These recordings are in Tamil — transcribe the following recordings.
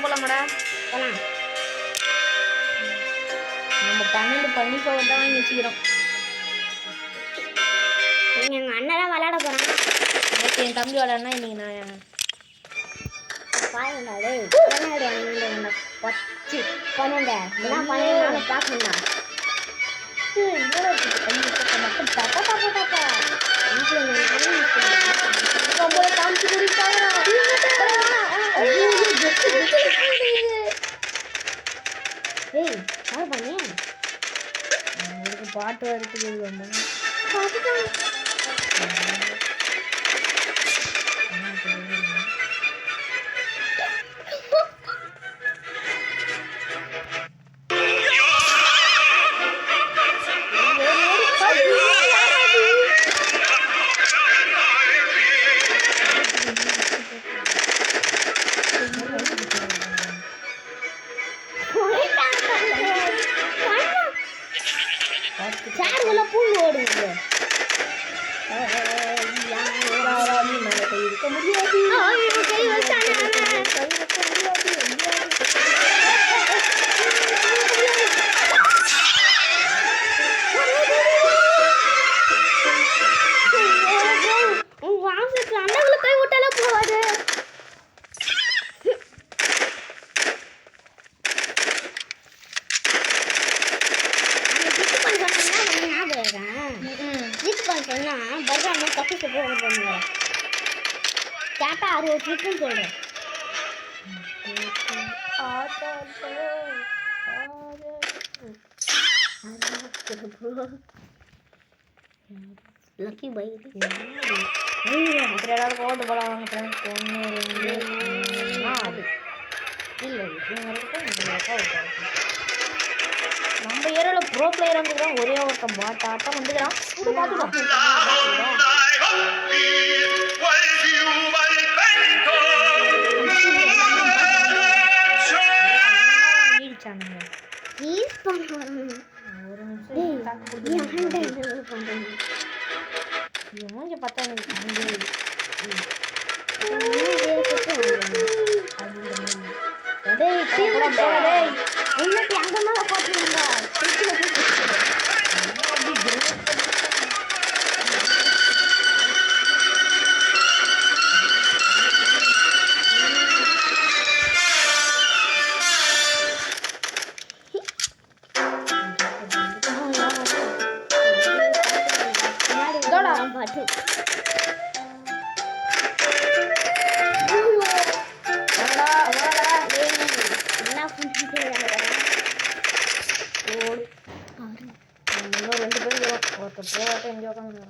போலாமாடா? போலாம். நம்ம 12 பண்ணி போக தான் வாங்கி வச்சுக்கிறோம். எங்கள் அண்ணன் விளையாட போகிறான். நேற்று என் தம்பி விளையாடுனா இன்னைக்கு நான் பாருண்டாடே விளையாடு வாங்கிட்டு பச்சு பன்னெண்டு இதெல்லாம் பன்னெண்டு பார்க்கணும்டா. மட்டும் தப்பா தப்பா தப்பா ரொம்ப காமிச்சு குடிப்பாங்க. ஏய் கால் பண்ணி உங்களுக்கு பாட்டு வரதுக்கு சாருக்குள்ள பூண்டு ஓடுங்க. இருக்க முடியாது. அண்ணாக்குள்ள கை விட்டாலே போவாது. சொன்னா பர்கர் கப்பி பண்ணுங்க கேட்டா 60 ட்ரிக்குன்னு சொல்றேன். லக்கி பைக் அப்புறம் எல்லாரும் ஓட்டு போலாம் ஃப்ரெண்ட்ஸ். 1 2 4 இல்லை நம்ம ஏரியாவில் ப்ரோ பிளேயர் வந்துக்கிறான். ஒரே ஒருத்தன் பாட் ஆட்டம் வந்துக்கிறான். மூஞ்ச பார்த்தா பாட்டு இன்னும் 2 பேர் ஒருத்தர் போராட்டம் எங்கே உட்காந்து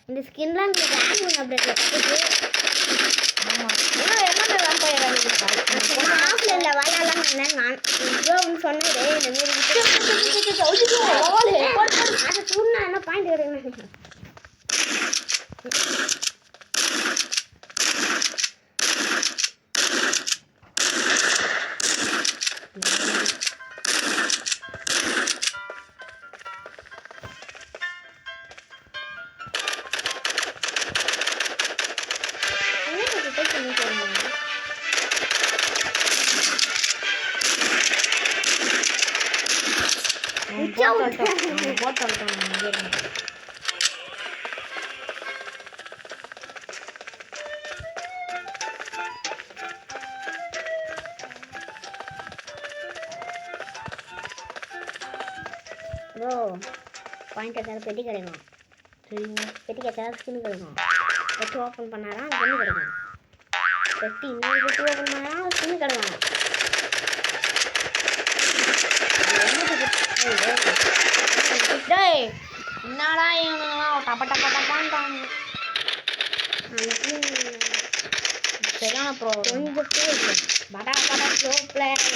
இந்த ஸ்கின்லாம் அப்டேட்ல ஆமாம் எல்லாமே வேம்பயர் ஆஃப்ல இல்லை விளையாடலாம் நான் சொன்னதே இந்த மாரி அதை சொன்னா என்ன பாயிண்ட் கிடையாது. ப்ரோ பாயிண்ட் ஏதாவது பெட்டி கிடைக்கும். சரிங்க. பெட்டிக்கு ஏதாவது ஸ்கின் கிடைக்கும். பெட்டி ஓப்பன் பண்ணாதான் ஸ்கின் கிடைக்கும். பெட்டி இன்னொரு பெட்டி ஓப்பன் பண்ணாதான் ஸ்கின் கிடைக்கும். டேய் என்னடா இவனுங்களாம் டப்ப டப்ப டப்பான்ட்டாங்க. சரியான ப்ரோ கொஞ்சம் படா படா ப்ரோ பிளேயர்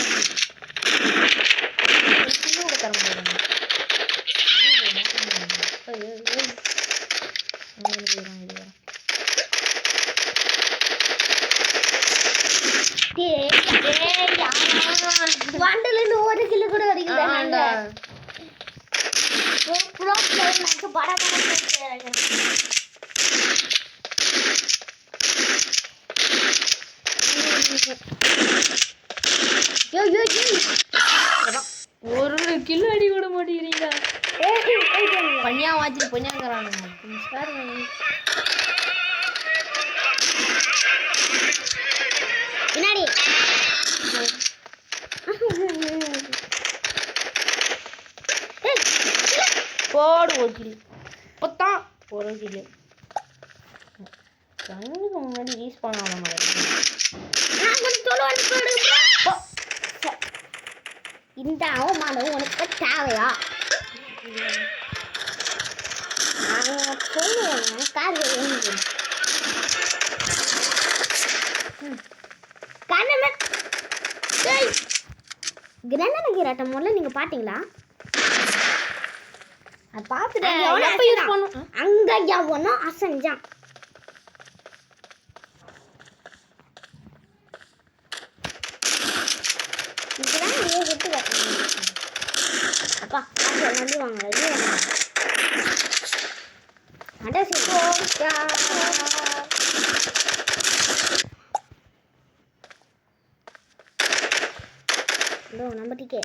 கூட தர முடியாது. வண்டில இருந்து ஒரு கிலோ கூட அடிக்கல நாங்க ப்ரோ பிளேயர் எனக்கு பட யோ யோ ஒரு கிலோ அடி கூட மாட்டேங்கிறீங்க. பனியா வாச்சிட்டு பனியாங்கிறானுங்க. பின்னாடி போடு ஒரு கிலோ இப்போத்தான் ஒரு கிலோ கண்ணுக்கு முன்னாடி யூஸ் பண்ண மாதிரி. இந்த அவமானம் உனக்கு தேவையா? சொல்லுவேன் கார் கிரனட கிராட்டம் முதல்ல நீங்க பாத்தீங்களா? அது பார்த்துட்டேன். அங்க எவனோ அசஞ்சான். இதெல்லாம் நீங்க விட்டு அப்பா வந்து வாங்க நம்ம டிக்கே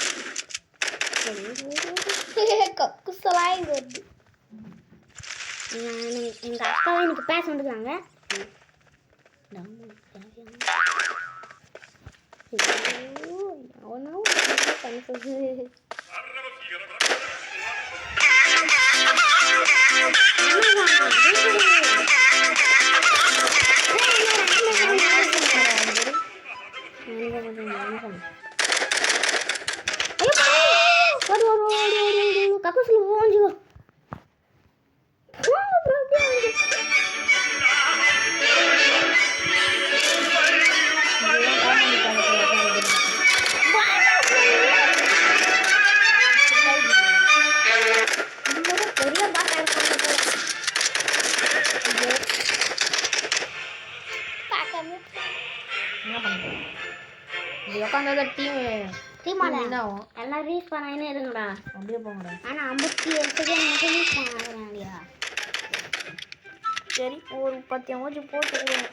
கக்குசலாய் வருது. எங்க அக்காவை எனக்கு பேச வந்துருக்காங்க. கக்குசுல போஞ்சுவோ எல்லாம் ரீஸ் பண்ணானே இருங்கடா. அப்படியே போங்கடா. ஆனா 57 செகண்ட் மட்டும் ரீஸ் பண்ணாங்கடா. சரி ஒரு 10 எமோஜி போட்டுருவேன்.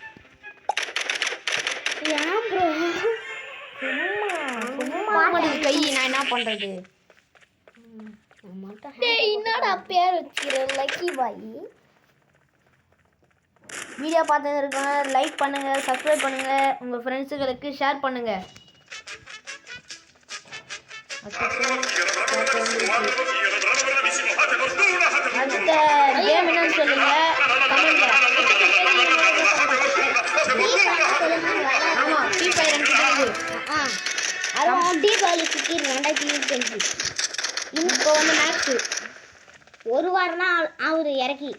ஏன் ப்ரோ சும்மா கை நான் என்ன பண்றது? என்னடா பேர் வச்சிரு லக்கி பாய். வீடியோ பார்த்துட்டு இருக்கவங்க லைக் பண்ணுங்க, சப்ஸ்கிரைப் பண்ணுங்க, உங்க ஃப்ரெண்ட்ஸுகளுக்கு ஷேர் பண்ணுங்க. அடுத்த கேம் என்னன்னு சொல்லுங்க கமெண்ட்ல. ஆமா ஃப்ரீ ஃபயர் இருக்குது. அதுவும் தீபாவளி சுற்றி 2025 இப்போ வந்து மேக்ஸ் ஒரு வாரம் தான் ஆகுது இறக்கி.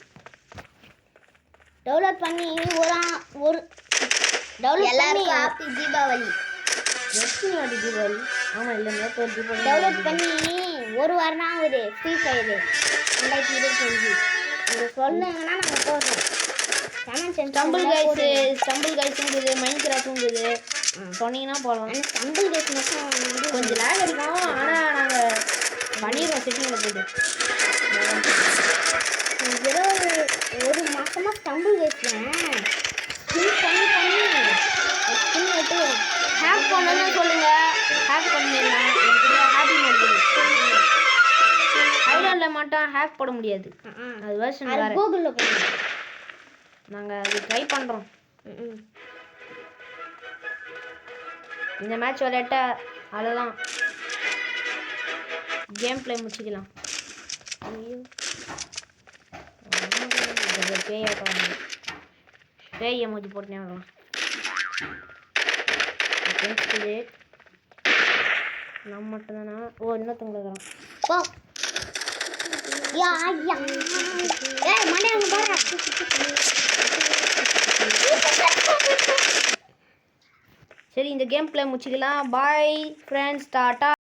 டவுன்லோட் பண்ணி ஒரு எல்லாருக்கும் ஹாப்பி தீபாவளி. எத்தனை தீபாவளி? ஆமா இல்லை நேற்று ஒரு தீபாவளி. டவுன்லோட் பண்ணி ஒரு வாரம் தான் ஆகுது ஃப்ரீ ஃபயர் 2025. நீங்கள் சொன்னீங்கன்னா நாங்கள் போடுறோம். ஸ்டம்பிள் கைஸுங்குது, மைண்ட் கிராஃப்ட்டுங்குது, சொன்னீங்கன்னா போகலாம். ஸ்டம்பிள் கைஸ் மட்டும் கொஞ்சம் லேக் அடிக்கும். ஆனால் நாங்கள் பண்ணிடுவோம் செட்டிங்கில் போய்ட்டு. ஒரு மாசமா ஸ்டம்பிள் கைஸ்ல பண்ணி ஹேக் பண்ணணும்னு சொல்லுங்க. ஹேக் பண்ணிடலாம். ஹாப்பி மோட் ஐலாண்டில் மட்டும் ஹேக் போட முடியாது. அது வெர்ஷன் வேறு. கூகுளில் போடுங்க. நாங்கள் அது ட்ரை பண்ணுறோம். இந்த மேட்ச் விளையாட்டா அதெல்லாம் கேம் பிளே முடிச்சுக்கலாம். பேய் எமோஜி போட்டுனே வரலாம். நம்ம மட்டும்தானா? ஓ இன்னொருத்தவங்க போ யா யா ஏய் மண்டே அங்க பாரு. சரி இந்த கேம் பிளே முடிச்சுக்கலாம். Bye friends, Tata.